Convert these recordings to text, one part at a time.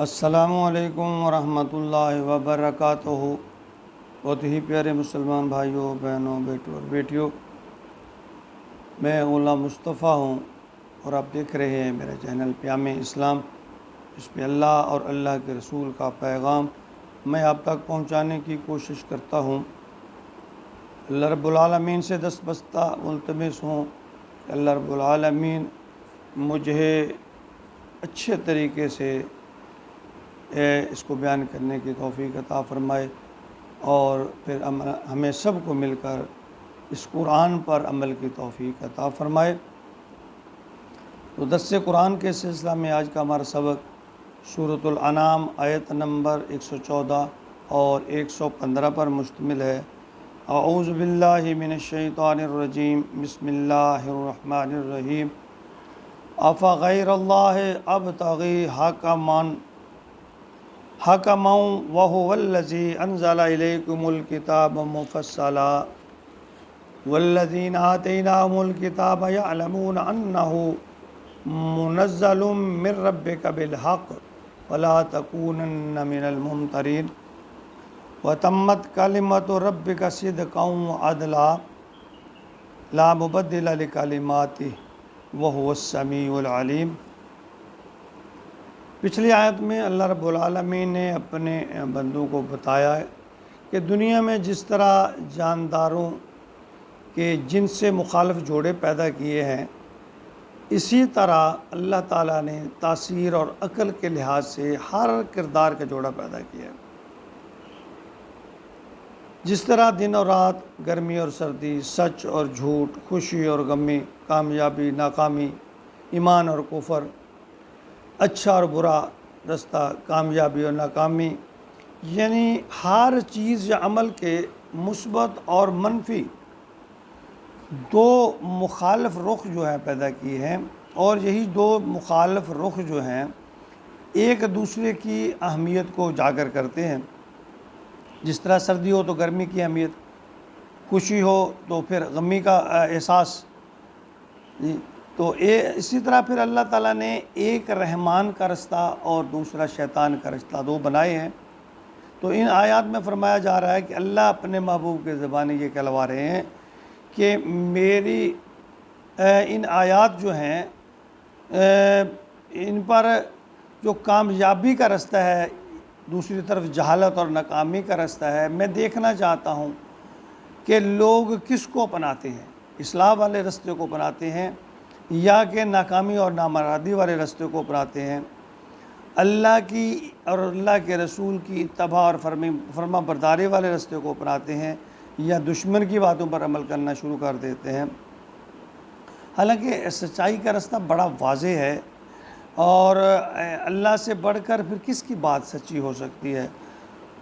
السلام علیکم ورحمۃ اللہ وبرکاتہ۔ بہت ہی پیارے مسلمان بھائیوں، بہنوں، بیٹوں اور بیٹیوں، میں غلام مصطفیٰ ہوں اور آپ دیکھ رہے ہیں میرا چینل پیام اسلام، اس پہ اللہ اور اللہ کے رسول کا پیغام میں آپ تک پہنچانے کی کوشش کرتا ہوں۔ اللہ رب العالمین سے دست بستہ ملتمس ہوں کہ اللہ رب العالمین مجھے اچھے طریقے سے اس کو بیان کرنے کی توفیق عطا فرمائے، اور پھر ہمیں سب کو مل کر اس قرآن پر عمل کی توفیق عطا فرمائے۔ تو درس قرآن کے سلسلہ میں آج کا ہمارا سبق سورۃ الانعام آیت نمبر 114 اور 115 پر مشتمل ہے۔ اعوذ باللہ من الشیطان الرجیم، بسم اللہ الرحمن الرحیم۔ افغیر اللہ ابتغی حکما وہو الذی انزل الیکم الکتاب مفصلا والذین آتیناہم الکتاب یعلمون انہ منزل من ربک بالحق ولا تکونن من الممترین وتمت کلمۃ ربک صدقا وعدلا لا مبدل لکلماتہ وہو السمیع العلیم۔ پچھلی آیت میں اللہ رب العالمین نے اپنے بندوں کو بتایا ہے کہ دنیا میں جس طرح جانداروں کے جن سے مخالف جوڑے پیدا کیے ہیں، اسی طرح اللہ تعالیٰ نے تاثیر اور عقل کے لحاظ سے ہر کردار کا جوڑا پیدا کیا ہے۔ جس طرح دن اور رات، گرمی اور سردی، سچ اور جھوٹ، خوشی اور غمی، کامیابی ناکامی، ایمان اور کفر، اچھا اور برا رستہ، کامیابی اور ناکامی، یعنی ہر چیز یا عمل کے مثبت اور منفی دو مخالف رخ جو ہیں پیدا کیے ہیں، اور یہی دو مخالف رخ جو ہیں ایک دوسرے کی اہمیت کو اجاگر کرتے ہیں۔ جس طرح سردی ہو تو گرمی کی اہمیت، خوشی ہو تو پھر غمی کا احساس، تو اسی طرح پھر اللہ تعالیٰ نے ایک رحمان کا رستہ اور دوسرا شیطان کا رستہ دو بنائے ہیں۔ تو ان آیات میں فرمایا جا رہا ہے کہ اللہ اپنے محبوب کے زبانی یہ کہلوا رہے ہیں کہ میری ان آیات جو ہیں ان پر جو کامیابی کا رستہ ہے، دوسری طرف جہالت اور ناکامی کا رستہ ہے، میں دیکھنا چاہتا ہوں کہ لوگ کس کو اپناتے ہیں، اصلاح والے رستے کو اپناتے ہیں یا کہ ناکامی اور نامرادی والے رستے کو اپناتے ہیں، اللہ کی اور اللہ کے رسول کی اتباع اور فرما برداری والے رستے کو اپناتے ہیں، یا دشمن کی باتوں پر عمل کرنا شروع کر دیتے ہیں۔ حالانکہ سچائی کا رستہ بڑا واضح ہے، اور اللہ سے بڑھ کر پھر کس کی بات سچی ہو سکتی ہے؟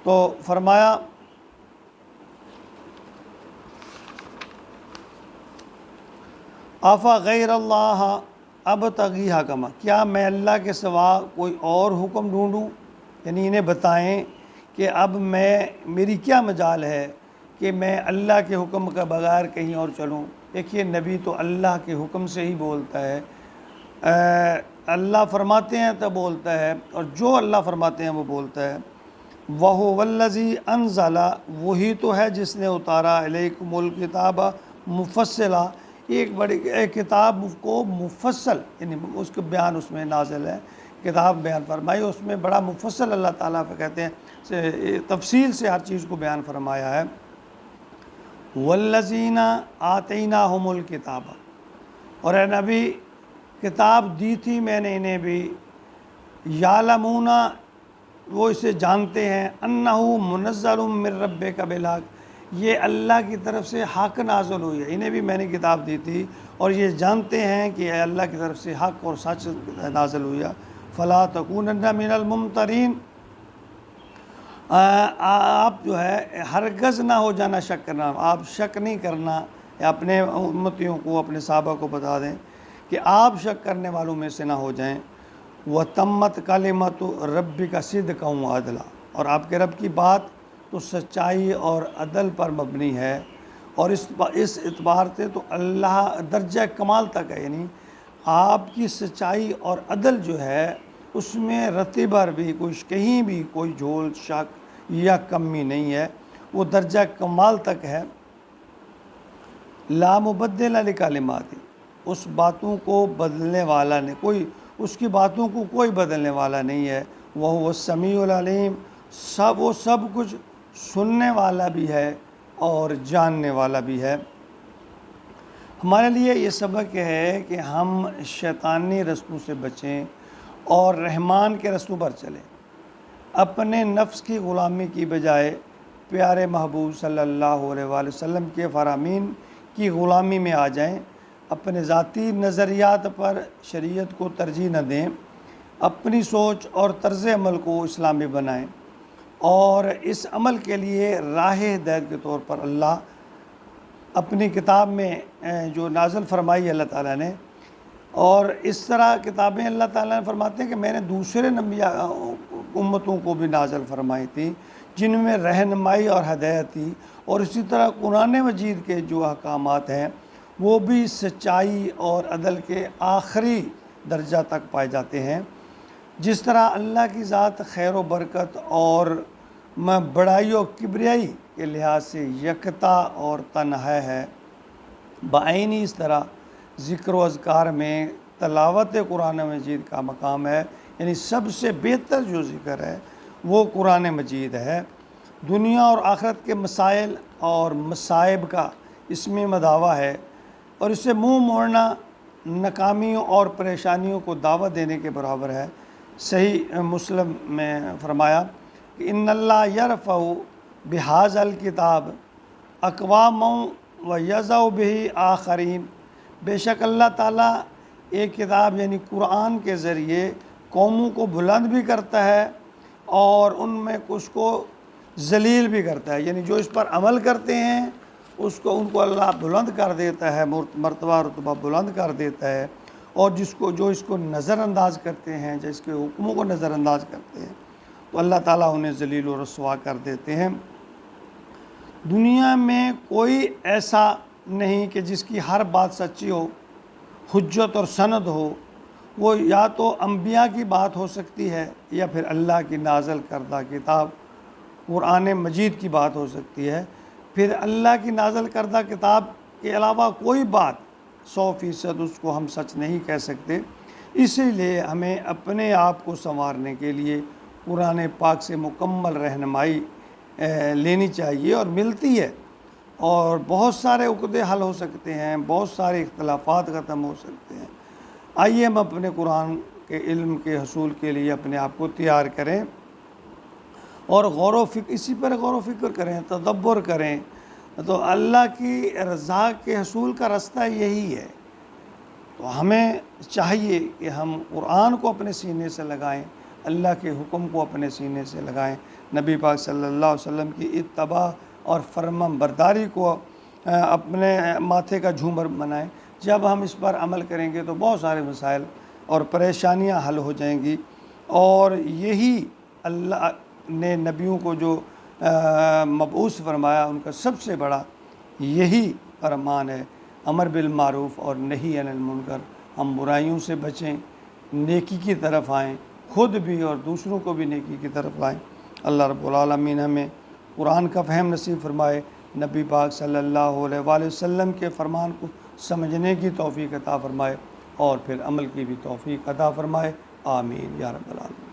تو فرمایا آفا غیر اللہ ابتغی حکما، کیا میں اللہ کے سوا کوئی اور حکم ڈھونڈوں؟ یعنی انہیں بتائیں کہ اب میری کیا مجال ہے کہ میں اللہ کے حکم کے بغیر کہیں اور چلوں؟ دیکھیے، نبی تو اللہ کے حکم سے ہی بولتا ہے، اللہ فرماتے ہیں تو بولتا ہے، اور جو اللہ فرماتے ہیں وہ بولتا ہے۔ وَهُوَ الَّذِي أَنزَلَ، وہی تو ہے جس نے اتارا علیکم الکتاب مفصلا، ایک بڑی کتاب کو مفصل، یعنی اس کے بیان اس میں نازل ہے، کتاب بیان فرمائی، اس میں بڑا مفصل اللہ تعالیٰ کہتے ہیں تفصیل سے ہر چیز کو بیان فرمایا ہے۔ وَالَّذِينَ آتَيْنَاهُمُ الْكِتَابَ، اور اے نبی کتاب دی تھی میں نے انہیں بھی، یعلمون، وہ اسے جانتے ہیں، انہ منزل من ربک بالحق، یہ اللہ کی طرف سے حق نازل ہوئی ہے، انہیں بھی میں نے کتاب دی تھی اور یہ جانتے ہیں کہ اللہ کی طرف سے حق اور سچ نازل ہوئی ہے۔ فلا تکونن من الممترین، آپ جو ہے ہرگز نہ ہو جانا شک کرنا، آپ شک نہیں کرنا، یا اپنے امتیوں کو، اپنے صحابہ کو بتا دیں کہ آپ شک کرنے والوں میں سے نہ ہو جائیں۔ وَتَمَّتْ كَلِمَةُ رَبِّكَ صِدْقًا وَعَدْلًا، اور آپ کے رب کی بات تو سچائی اور عدل پر مبنی ہے، اور اس اعتبار سے تو اللہ درجہ کمال تک ہے، یعنی آپ کی سچائی اور عدل جو ہے اس میں رتی بھر بھی کہیں بھی کوئی جھول شک یا کمی نہیں ہے، وہ درجہ کمال تک ہے۔ لا مبدل لکلماتی، اس باتوں کو بدلنے والا نہیں، اس کی باتوں کو کوئی بدلنے والا نہیں ہے۔ وہ السمیع العلیم، وہ سب کچھ سننے والا بھی ہے اور جاننے والا بھی ہے۔ ہمارے لیے یہ سبق ہے کہ ہم شیطانی رستوں سے بچیں اور رحمان کے رستوں پر چلیں، اپنے نفس کی غلامی کی بجائے پیارے محبوب صلی اللہ علیہ وآلہ وسلم کے فرامین کی غلامی میں آ جائیں، اپنے ذاتی نظریات پر شریعت کو ترجیح نہ دیں، اپنی سوچ اور طرز عمل کو اسلامی بنائیں، اور اس عمل کے لیے راہ ہدایت کے طور پر اللہ اپنی کتاب میں جو نازل فرمائی اللہ تعالیٰ نے، اور اس طرح کتابیں اللہ تعالیٰ نے فرماتے ہیں کہ میں نے دوسرے امتوں کو بھی نازل فرمائی تھی جن میں رہنمائی اور ہدایت تھی، اور اسی طرح قرآن مجید کے جو احکامات ہیں وہ بھی سچائی اور عدل کے آخری درجہ تک پائے جاتے ہیں۔ جس طرح اللہ کی ذات خیر و برکت اور بڑائی و کبریائی کے لحاظ سے یکتا اور تنہا ہے، بعینی اس طرح ذکر و اذکار میں تلاوت قرآن مجید کا مقام ہے، یعنی سب سے بہتر جو ذکر ہے وہ قرآن مجید ہے۔ دنیا اور آخرت کے مسائل اور مصائب کا اس میں مداوع ہے، اور اس سے منہ موڑنا ناکامیوں اور پریشانیوں کو دعوت دینے کے برابر ہے۔ صحیح مسلم میں فرمایا کہ ان اللہ یرفع بہذا الکتاب اقوام و یضع بہ آخرین، بے شک اللہ تعالیٰ ایک کتاب یعنی قرآن کے ذریعے قوموں کو بلند بھی کرتا ہے اور ان میں کچھ کو ذلیل بھی کرتا ہے، یعنی جو اس پر عمل کرتے ہیں ان کو اللہ بلند کر دیتا ہے، مرتبہ رتبہ بلند کر دیتا ہے، اور جو اس کو نظر انداز کرتے ہیں، جس کے حکموں کو نظر انداز کرتے ہیں تو اللہ تعالیٰ انہیں ذلیل و رسوا کر دیتے ہیں۔ دنیا میں کوئی ایسا نہیں کہ جس کی ہر بات سچی ہو، حجت اور سند ہو، وہ یا تو انبیاء کی بات ہو سکتی ہے یا پھر اللہ کی نازل کردہ کتاب قرآن مجید کی بات ہو سکتی ہے۔ پھر اللہ کی نازل کردہ کتاب کے علاوہ کوئی بات 100% اس کو ہم سچ نہیں کہہ سکتے۔ اسی لیے ہمیں اپنے آپ کو سنوارنے کے لیے قرآن پاک سے مکمل رہنمائی لینی چاہیے، اور ملتی ہے، اور بہت سارے عقدے حل ہو سکتے ہیں، بہت سارے اختلافات ختم ہو سکتے ہیں۔ آئیے ہم اپنے قرآن کے علم کے حصول کے لیے اپنے آپ کو تیار کریں اور اسی پر غور و فکر کریں، تدبر کریں، تو اللہ کی رضا کے حصول کا رستہ یہی ہے۔ تو ہمیں چاہیے کہ ہم قرآن کو اپنے سینے سے لگائیں، اللہ کے حکم کو اپنے سینے سے لگائیں، نبی پاک صلی اللہ علیہ وسلم کی اتباع اور فرمان برداری کو اپنے ماتھے کا جھومر بنائیں۔ جب ہم اس پر عمل کریں گے تو بہت سارے مسائل اور پریشانیاں حل ہو جائیں گی، اور یہی اللہ نے نبیوں کو جو مبعوث فرمایا ان کا سب سے بڑا یہی فرمان ہے، امر بالمعروف اور نہی عن المنکر۔ ہم برائیوں سے بچیں، نیکی کی طرف آئیں، خود بھی اور دوسروں کو بھی نیکی کی طرف لائیں۔ اللہ رب العالمین ہمیں قرآن کا فہم نصیب فرمائے، نبی پاک صلی اللہ علیہ وآلہ وسلم کے فرمان کو سمجھنے کی توفیق عطا فرمائے، اور پھر عمل کی بھی توفیق عطا فرمائے۔ آمین یا رب العالمین۔